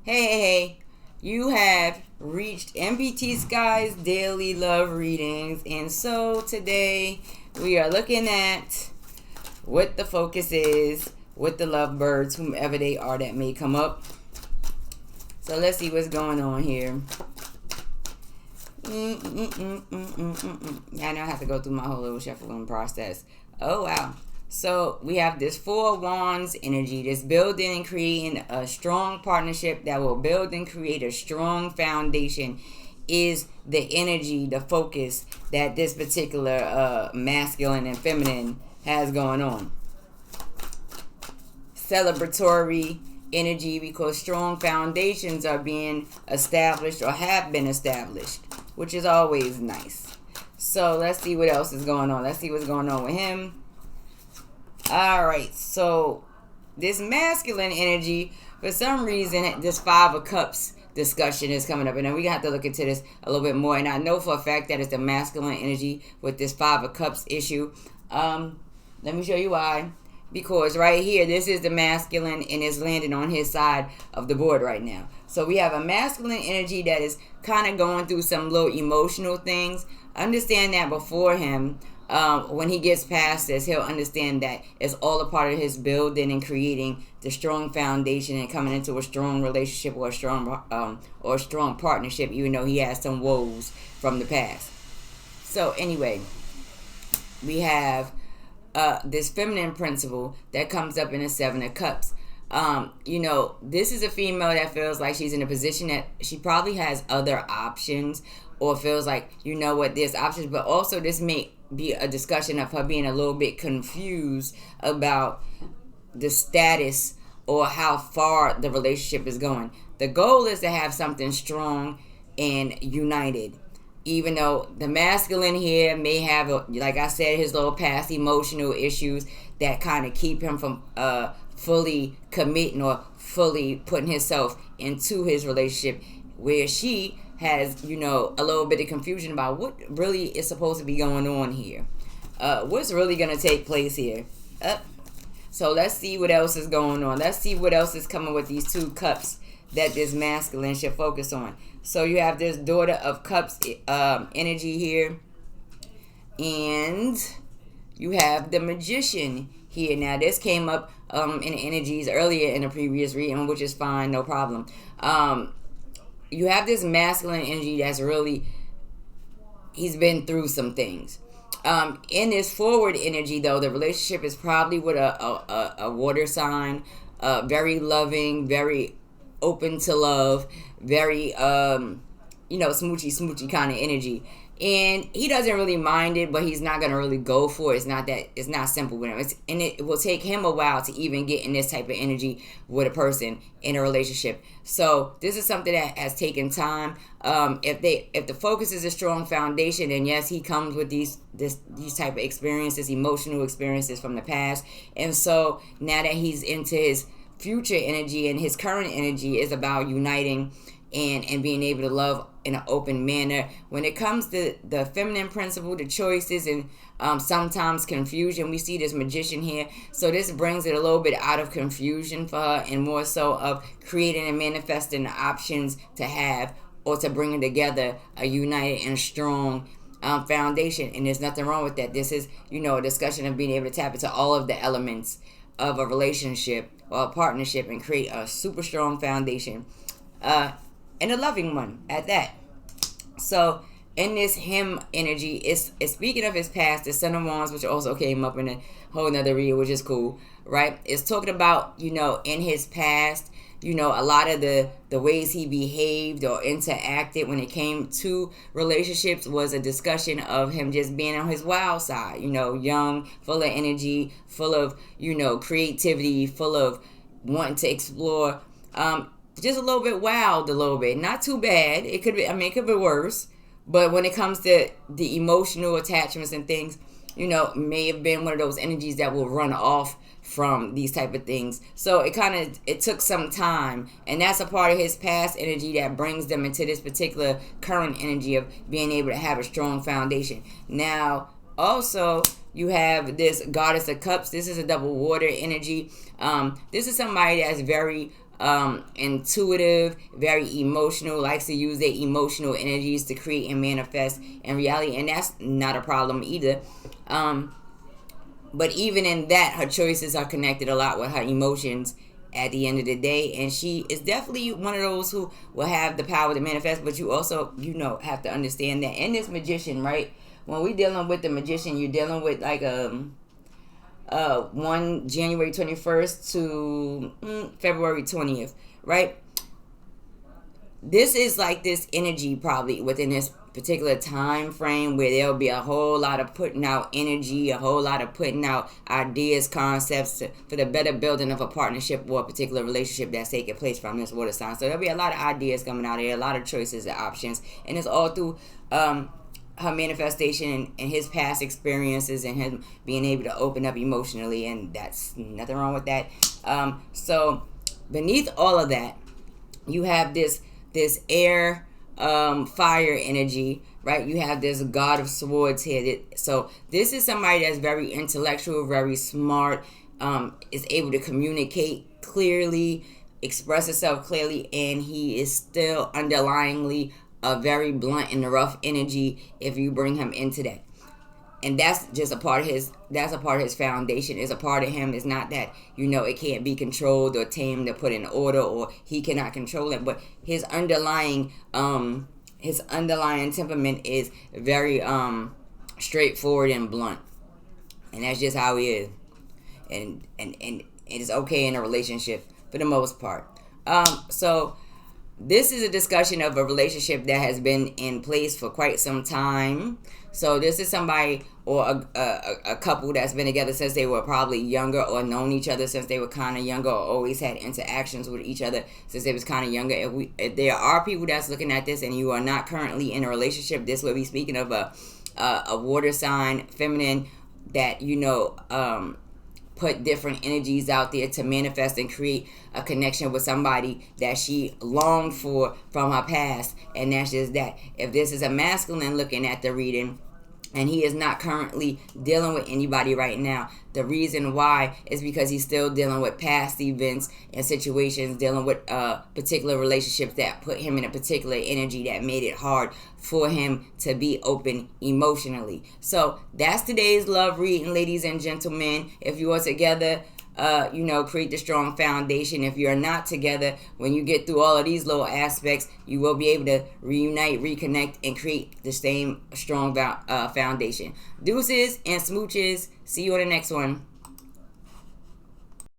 Hey, you have reached Nbtsky's daily love readings, and so today we are looking at what the focus is with the lovebirds, whomever they are that may come up. So let's see what's going on here. I now have to go through my whole little shuffling process. Oh wow. So we have this Four of Wands energy, this building and creating a strong partnership that will build and create a strong foundation is the energy, the focus that this particular masculine and feminine has going on. Celebratory energy because strong foundations are being established or have been established, which is always nice. So let's see what else is going on. Let's see what's going on with him. Alright, so this masculine energy, for some reason, this Five of Cups discussion is coming up. And then we have to look into this a little bit more. And I know for a fact that it's the masculine energy with this Five of Cups issue. Let me show you why. Because right here, this is the masculine and it's landing on his side of the board right now. So we have a masculine energy that is kind of going through some little emotional things. Understand that before him. When he gets past this, he'll understand that it's all a part of his building and creating the strong foundation and coming into a strong relationship or a strong partnership, even though he has some woes from the past. So anyway, we have this feminine principle that comes up in the Seven of Cups. This is a female that feels like she's in a position that she probably has other options, or feels like, there's options, but also this may be a discussion of her being a little bit confused about the status or how far the relationship is going. The goal is to have something strong and united. Even though the masculine here may have, like I said, his little past emotional issues that kind of keep him from fully committing or fully putting himself into his relationship, where she has, a little bit of confusion about what really is supposed to be going on here. What's really going to take place here? So let's see what else is going on. Let's see what else is coming with these two cups that this masculine should focus on. So you have this Daughter of Cups energy here. And you have the Magician here. Now, this came up in the energies earlier in the previous reading, which is fine, no problem. You have this masculine energy that's really, he's been through some things. In this forward energy, though, the relationship is probably with a water sign, very loving, very open to love, very, smoochy kind of energy. And he doesn't really mind it, but he's not going to really go for it. It's not simple with him. It will take him a while to even get in this type of energy with a person in a relationship. So this is something that has taken time. If the focus is a strong foundation, then yes, he comes with these type of experiences, emotional experiences from the past. And so now that he's into his future energy, and his current energy is about uniting and being able to love in an open manner. When it comes to the feminine principle, the choices, and sometimes confusion, we see this Magician here. So this brings it a little bit out of confusion for her, and more so of creating and manifesting the options to have or to bring together a united and strong foundation. And there's nothing wrong with that. This is, a discussion of being able to tap into all of the elements of a relationship or a partnership and create a super strong foundation, and a loving one at that. So in this him energy, it's speaking of his past, the Son of Wands, which also came up in a whole nother reading, which is cool, right? It's talking about, in his past, a lot of the ways he behaved or interacted when it came to relationships was a discussion of him just being on his wild side, young, full of energy, full of, creativity, full of wanting to explore, just a little bit wild, a little bit. Not too bad. It could be, it could be worse. But when it comes to the emotional attachments and things, may have been one of those energies that will run off from these type of things. So it took some time, and that's a part of his past energy that brings them into this particular current energy of being able to have a strong foundation. Now, also, you have this Goddess of Cups. This is a double water energy. This is somebody that's very intuitive, very emotional, likes to use their emotional energies to create and manifest in reality, and that's not a problem either. But even in that, her choices are connected a lot with her emotions at the end of the day. And she is definitely one of those who will have the power to manifest. But you also, have to understand that in this magician, right? When we dealing with the magician, you're dealing with like one January 21st to February 20th, right? This is like this energy probably within this particular time frame where there'll be a whole lot of putting out energy, a whole lot of putting out ideas, concepts for the better building of a partnership or a particular relationship that's taking place from this water sign. So there'll be a lot of ideas coming out here, a lot of choices and options, and it's all through her manifestation and his past experiences and him being able to open up emotionally, and that's nothing wrong with that. So beneath all of that, you have this air, fire energy, right? You have this God of Swords here. So this is somebody that's very intellectual, very smart, is able to communicate clearly, express himself clearly, and he is still underlyingly a very blunt and rough energy if you bring him into that. And that's just a part of his foundation. Is a part of him. It's not that it can't be controlled or tamed or put in order, or he cannot control it, but his underlying temperament is very straightforward and blunt, and that's just how he is. And it's okay in a relationship for the most part. So this is a discussion of a relationship that has been in place for quite some time. So this is somebody or a couple that's been together since they were probably younger, or known each other since they were kind of younger, or always had interactions with each other since they was kind of younger. If there are people that's looking at this and you are not currently in a relationship, this will be speaking of a water sign, feminine, that put different energies out there to manifest and create a connection with somebody that she longed for from her past. And that's just that. If this is a masculine looking at the reading and he is not currently dealing with anybody right now, the reason why is because he's still dealing with past events and situations, dealing with particular relationships that put him in a particular energy that made it hard for him to be open emotionally. So that's today's love reading, ladies and gentlemen. If you are together, create the strong foundation. If you're not together, when you get through all of these little aspects, you will be able to reunite, reconnect, and create the same strong foundation. Deuces and smooches. See you on the next one.